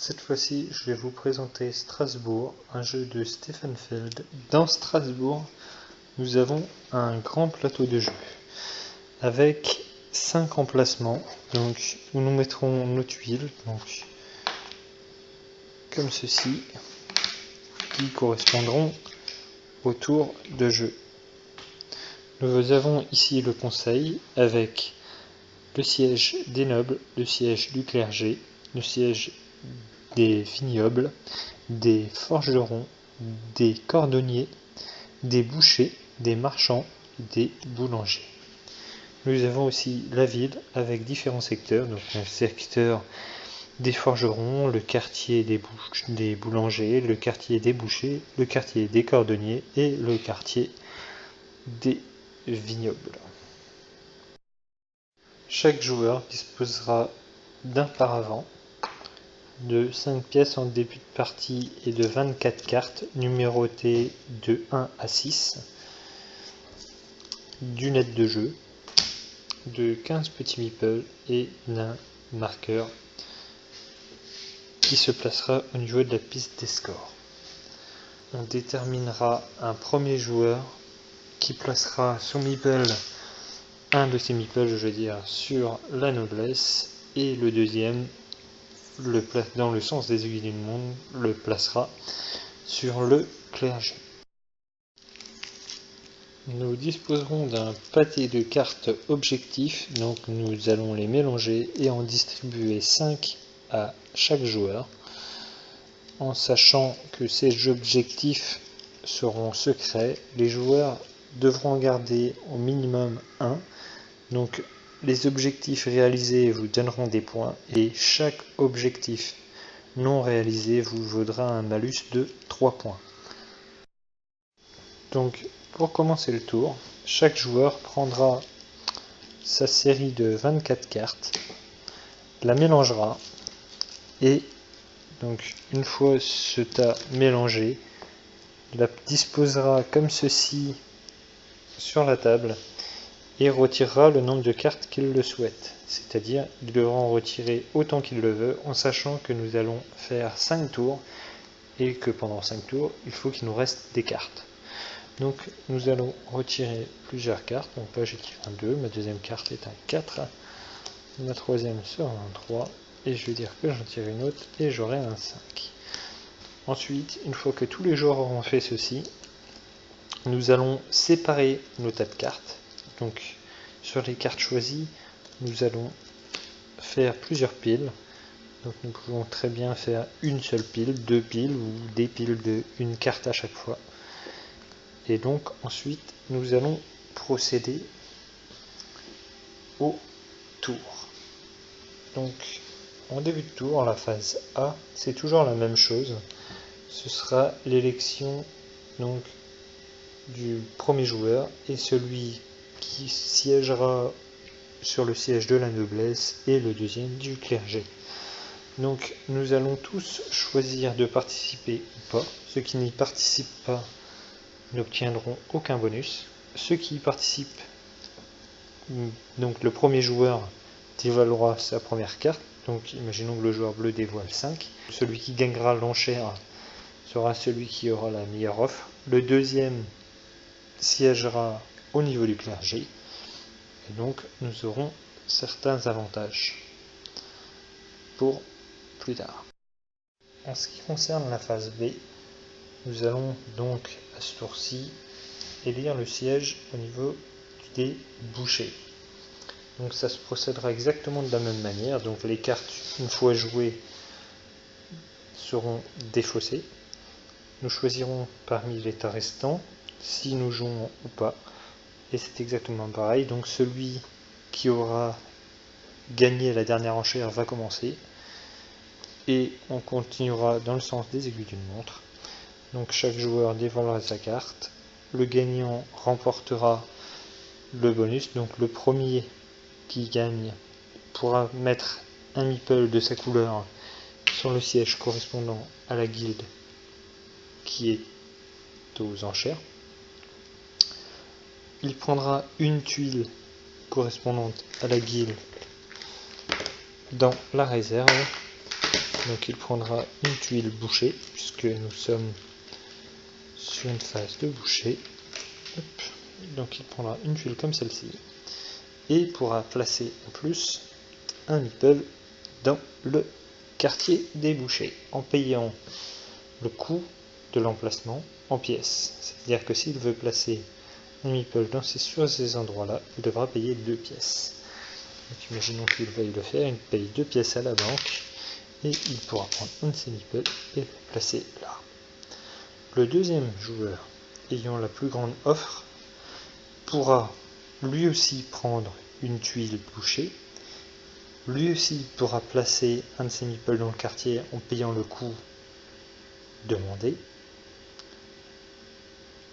Cette fois-ci, je vais vous présenter Strasbourg, un jeu de Stefan Feld. Dans Strasbourg, nous avons un grand plateau de jeu avec 5 emplacements, donc, où nous mettrons nos tuiles, donc, comme ceci, qui correspondront au tour de jeu. Nous avons ici le conseil avec le siège des nobles, le siège du clergé, le siège des vignobles, des forgerons, des cordonniers, des bouchers, des marchands, des boulangers. Nous avons aussi la ville avec différents secteurs, donc le secteur des forgerons, le quartier des boulangers, le quartier des bouchers, le quartier des cordonniers et le quartier des vignobles. Chaque joueur disposera d'un paravent, de 5 pièces en début de partie et de 24 cartes numérotées de 1 à 6, d'une aide de jeu, de 15 petits meeples et d'un marqueur qui se placera au niveau de la piste des scores. On déterminera un premier joueur qui placera son meeple, un de ses meeples je veux dire, sur la noblesse, et le deuxième, dans le sens des aiguilles du monde, le placera sur le clergé. Nous disposerons d'un pâté de cartes objectifs, donc nous allons les mélanger et en distribuer 5 à chaque joueur, en sachant que ces objectifs seront secrets. Les joueurs devront en garder au minimum 1, donc les objectifs réalisés vous donneront des points et chaque objectif non réalisé vous vaudra un malus de 3 points. Donc pour commencer le tour, chaque joueur prendra sa série de 24 cartes, la mélangera et donc une fois ce tas mélangé, la disposera comme ceci sur la table et retirera le nombre de cartes qu'il le souhaite. C'est-à-dire, il devra en retirer autant qu'il le veut, en sachant que nous allons faire 5 tours, et que pendant 5 tours, il faut qu'il nous reste des cartes. Donc, nous allons retirer plusieurs cartes. Donc là, j'ai tiré un 2, ma deuxième carte est un 4, ma troisième sera un 3, et je vais dire que j'en tire une autre, et j'aurai un 5. Ensuite, une fois que tous les joueurs auront fait ceci, nous allons séparer nos tas de cartes. Donc sur les cartes choisies, nous allons faire plusieurs piles. Donc nous pouvons très bien faire une seule pile, 2 piles ou des piles de une carte à chaque fois. Et donc ensuite nous allons procéder au tour. Donc en début de tour, la phase A, c'est toujours la même chose. Ce sera l'élection donc du premier joueur et celui qui siégera sur le siège de la noblesse et le deuxième du clergé. Donc nous allons tous choisir de participer ou pas. Ceux qui n'y participent pas n'obtiendront aucun bonus. Ceux qui y participent, donc le premier joueur dévoilera sa première carte. Donc imaginons que le joueur bleu dévoile 5. Celui qui gagnera l'enchère sera celui qui aura la meilleure offre. Le deuxième siégera au niveau du clergé, et donc nous aurons certains avantages pour plus tard. En ce qui concerne la phase B, nous allons donc à ce tour-ci élire le siège au niveau des bouchers. Donc ça se procédera exactement de la même manière. Donc les cartes, une fois jouées, seront défaussées. Nous choisirons parmi les tas restants si nous jouons ou pas. Et c'est exactement pareil, donc celui qui aura gagné la dernière enchère va commencer, et on continuera dans le sens des aiguilles d'une montre. Donc chaque joueur dévoilera sa carte, le gagnant remportera le bonus, donc le premier qui gagne pourra mettre un meeple de sa couleur sur le siège correspondant à la guilde qui est aux enchères. Il prendra une tuile correspondante à la guilde dans la réserve Donc il prendra une tuile bouchée, puisque nous sommes sur une phase de bouchée. Hop. Donc il prendra une tuile comme celle-ci, et pourra placer en plus un meeple dans le quartier des bouchées, en payant le coût de l'emplacement en pièces. C'est-à-dire que s'il veut placer un meeple sur ces endroits-là, il devra payer 2 pièces. Donc imaginons qu'il veuille le faire, il paye 2 pièces à la banque, et il pourra prendre un de ces meeples et le placer là. Le deuxième joueur, ayant la plus grande offre, pourra lui aussi prendre une tuile bouchée. Lui aussi pourra placer un de ses meeples dans le quartier en payant le coût demandé.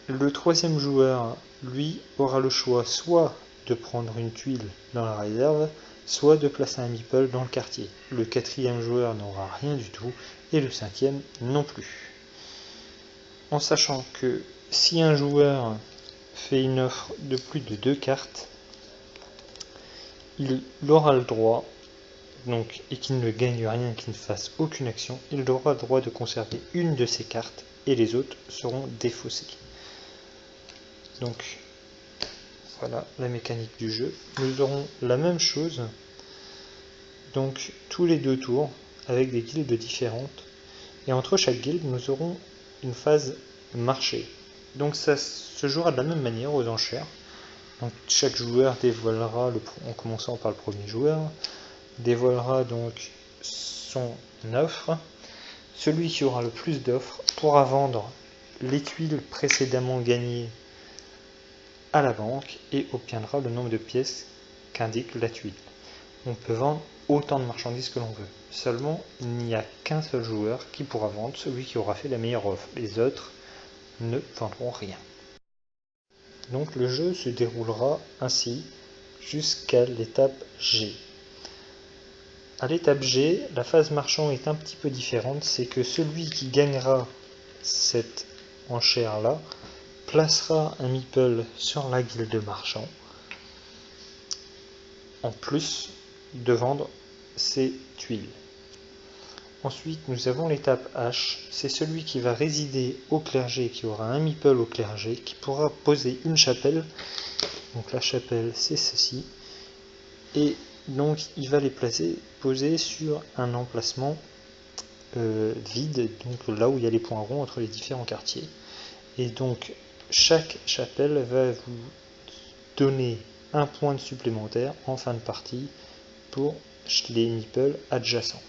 Le troisième joueur, lui, aura le choix soit de prendre une tuile dans la réserve, soit de placer un meeple dans le quartier. Le quatrième joueur n'aura rien du tout, et le cinquième non plus. En sachant que si un joueur fait une offre de plus de 2 cartes, il aura le droit, et qu'il ne gagne rien, qu'il ne fasse aucune action, il aura le droit de conserver une de ses cartes, et les autres seront défaussées. Donc voilà la mécanique du jeu. Nous aurons la même chose donc tous les 2 tours avec des guildes différentes, et entre chaque guilde nous aurons une phase marché. Donc ça se jouera de la même manière aux enchères. Donc chaque joueur dévoilera, en commençant par le premier joueur, dévoilera donc son offre. Celui qui aura le plus d'offres pourra vendre les tuiles précédemment gagnées à la banque et obtiendra le nombre de pièces qu'indique la tuile. On peut vendre autant de marchandises que l'on veut. Seulement, il n'y a qu'un seul joueur qui pourra vendre, celui qui aura fait la meilleure offre. Les autres ne vendront rien. Donc le jeu se déroulera ainsi jusqu'à l'étape G. À l'étape G, la phase marchand est un petit peu différente, c'est que celui qui gagnera cette enchère-là placera un meeple sur la guilde marchand, en plus de vendre ses tuiles. Ensuite, nous avons l'étape H, c'est celui qui va résider au clergé, qui aura un meeple au clergé, qui pourra poser une chapelle. Donc la chapelle, c'est ceci. Et donc, il va les poser sur un emplacement vide, donc là où il y a les points ronds entre les différents quartiers. Et donc, chaque chapelle va vous donner un point de supplémentaire en fin de partie pour les meeples adjacents.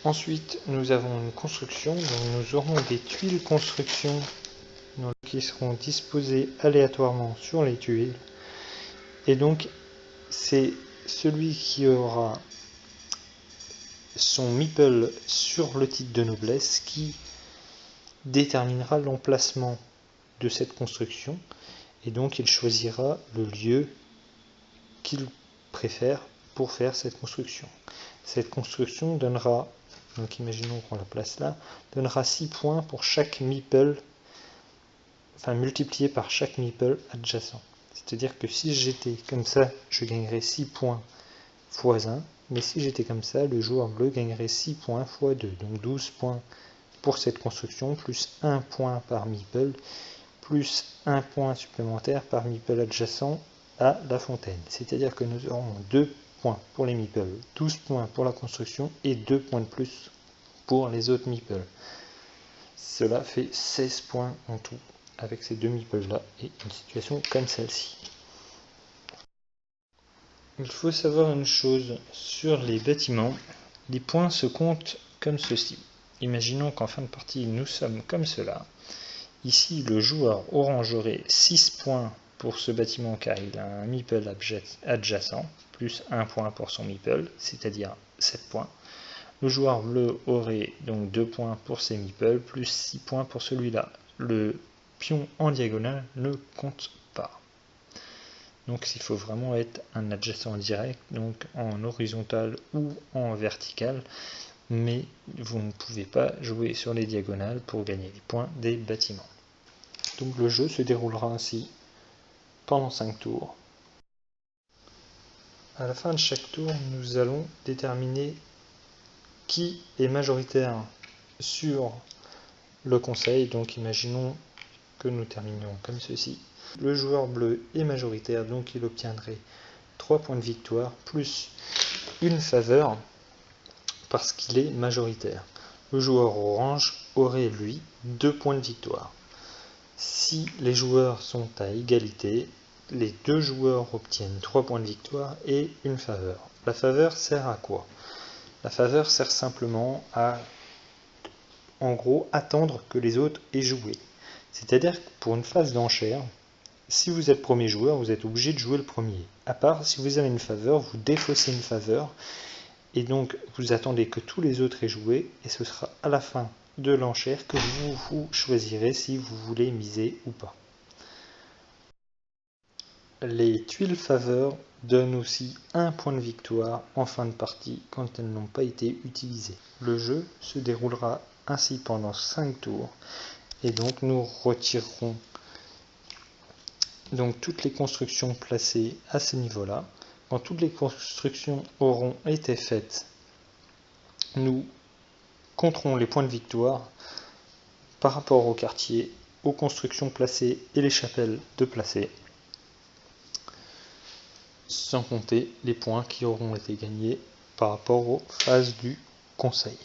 Ensuite, nous avons une construction, donc nous aurons des tuiles construction qui seront disposées aléatoirement sur les tuiles. Et donc, c'est celui qui aura son meeple sur le titre de noblesse qui déterminera l'emplacement de cette construction. Et donc, il choisira le lieu qu'il préfère pour faire cette construction. Cette construction donnera, donc imaginons qu'on la place là, donnera 6 points pour chaque meeple, enfin multiplié par chaque meeple adjacent. C'est-à-dire que si j'étais comme ça, je gagnerais 6 points x 1, mais si j'étais comme ça, le joueur bleu gagnerait 6 points x 2, donc 12 points pour cette construction, plus 1 point par meeple, plus 1 point supplémentaire par meeple adjacent à la fontaine. C'est-à-dire que nous aurons 2 points pour les meeples, 12 points pour la construction et 2 points de plus pour les autres meeples. Cela fait 16 points en tout avec ces 2 meeples là et une situation comme celle-ci. Il faut savoir une chose sur les bâtiments, les points se comptent comme ceci. Imaginons qu'en fin de partie nous sommes comme cela. Ici le joueur orange aurait 6 points pour ce bâtiment car il a un meeple adjacent, plus 1 point pour son meeple, c'est-à-dire 7 points. Le joueur bleu aurait donc 2 points pour ses meeples, plus 6 points pour celui-là. Le pion en diagonale ne compte pas. Donc il faut vraiment être un adjacent direct, donc en horizontal ou en vertical, mais vous ne pouvez pas jouer sur les diagonales pour gagner les points des bâtiments. Donc le jeu se déroulera ainsi pendant 5 tours. À la fin de chaque tour, nous allons déterminer qui est majoritaire sur le conseil. Donc imaginons que nous terminions comme ceci. Le joueur bleu est majoritaire, donc il obtiendrait 3 points de victoire plus une faveur parce qu'il est majoritaire. Le joueur orange aurait lui 2 points de victoire. Si les joueurs sont à égalité, les deux joueurs obtiennent 3 points de victoire et une faveur. La faveur sert à quoi? La faveur sert simplement à, en gros, attendre que les autres aient joué. C'est-à-dire que pour une phase d'enchère, si vous êtes premier joueur, vous êtes obligé de jouer le premier. À part si vous avez une faveur, vous défaussez une faveur, et donc vous attendez que tous les autres aient joué, et ce sera à la fin de l'enchère que vous choisirez si vous voulez miser ou pas. Les tuiles faveurs donnent aussi un point de victoire en fin de partie quand elles n'ont pas été utilisées. Le jeu se déroulera ainsi pendant 5 tours, et donc nous retirerons donc toutes les constructions placées à ce niveau-là. Quand toutes les constructions auront été faites, nous compterons les points de victoire par rapport au quartier, aux constructions placées et les chapelles de placer, sans compter les points qui auront été gagnés par rapport aux phases du conseil.